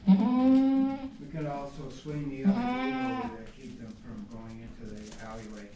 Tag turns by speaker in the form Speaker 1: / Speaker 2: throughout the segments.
Speaker 1: We could also swing the other gate over there, keep them from going into the alleyway.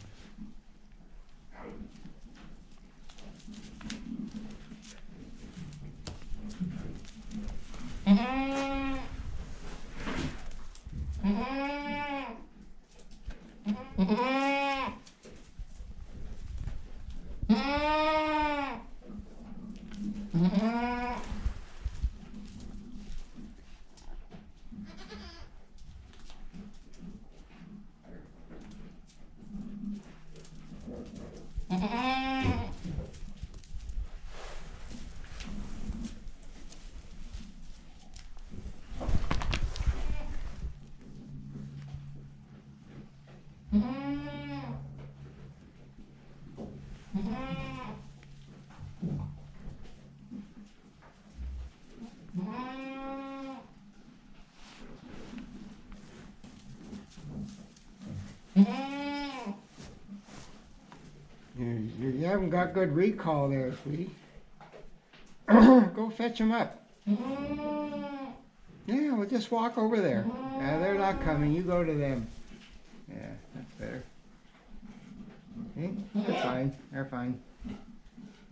Speaker 1: You haven't got good recall there, sweetie. Go fetch them up. Yeah, we'll just walk over there. Yeah, they're not coming. You go to them. Yeah, that's better. Okay, they're fine. They're fine.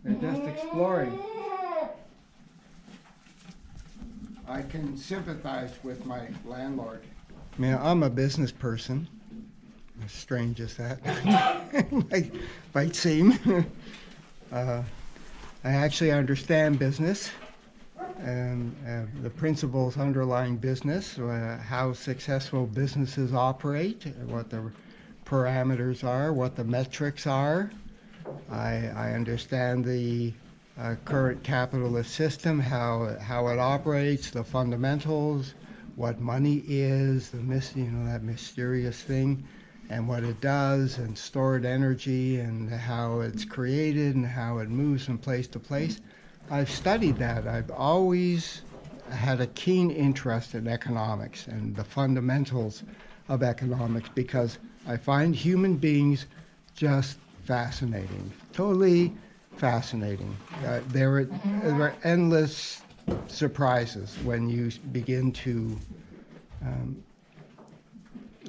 Speaker 1: They're just exploring. I can sympathize with my landlord. I mean, I'm a business person. As strange as that might seem. I actually understand business and the principles underlying business, how successful businesses operate, what the parameters are, what the metrics are. I understand the current capitalist system, how it operates, the fundamentals, what money is, that mysterious thing, and what it does, and stored energy, and how it's created, and how it moves from place to place. I've studied that. I've always had a keen interest in economics and the fundamentals of economics because I find human beings just fascinating, totally fascinating. There are endless surprises when you begin to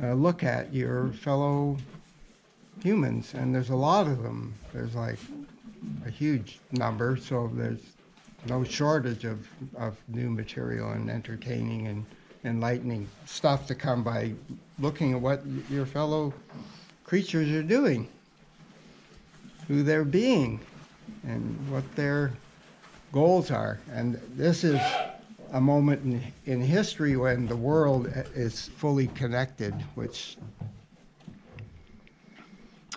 Speaker 1: look at your fellow humans, and there's a lot of them. There's like a huge number, so there's no shortage of new material and entertaining and enlightening stuff to come by looking at what your fellow creatures are doing, who they're being, and what their goals are. And this is a moment in history when the world is fully connected, which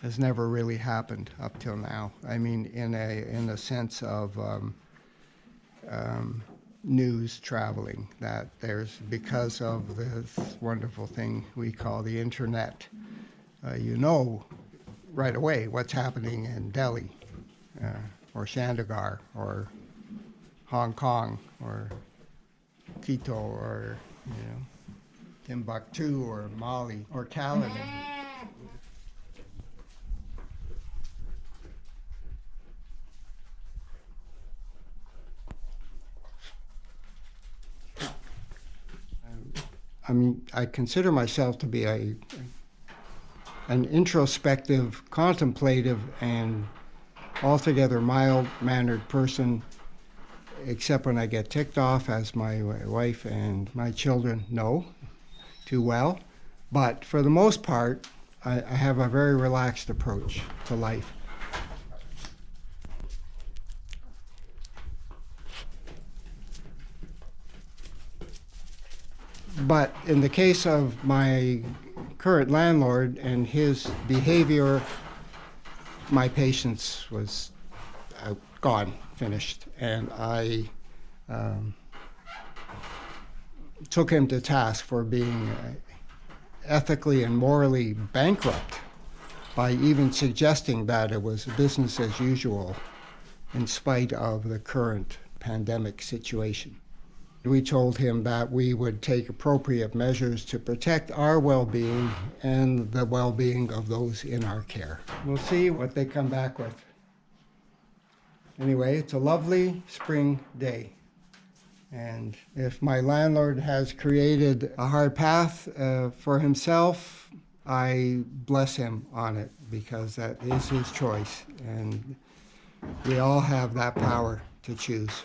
Speaker 1: has never really happened up till now. I mean, in a sense of news traveling, that there's, because of this wonderful thing we call the internet, you know right away what's happening in Delhi, or Chandigarh, or Hong Kong, or Quito, or Timbuktu, or Mali, or Caledon. I mean, I consider myself to be an introspective, contemplative, and altogether mild-mannered person, except when I get ticked off, as my wife and my children know too well. But for the most part, I have a very relaxed approach to life. But in the case of my current landlord and his behavior, my patience was gone, finished, and I took him to task for being ethically and morally bankrupt by even suggesting that it was business as usual in spite of the current pandemic situation. We told him that we would take appropriate measures to protect our well-being and the well-being of those in our care. We'll see what they come back with. Anyway, it's a lovely spring day, And if my landlord has created a hard path for himself, I bless him on it because that is his choice. And we all have that power to choose.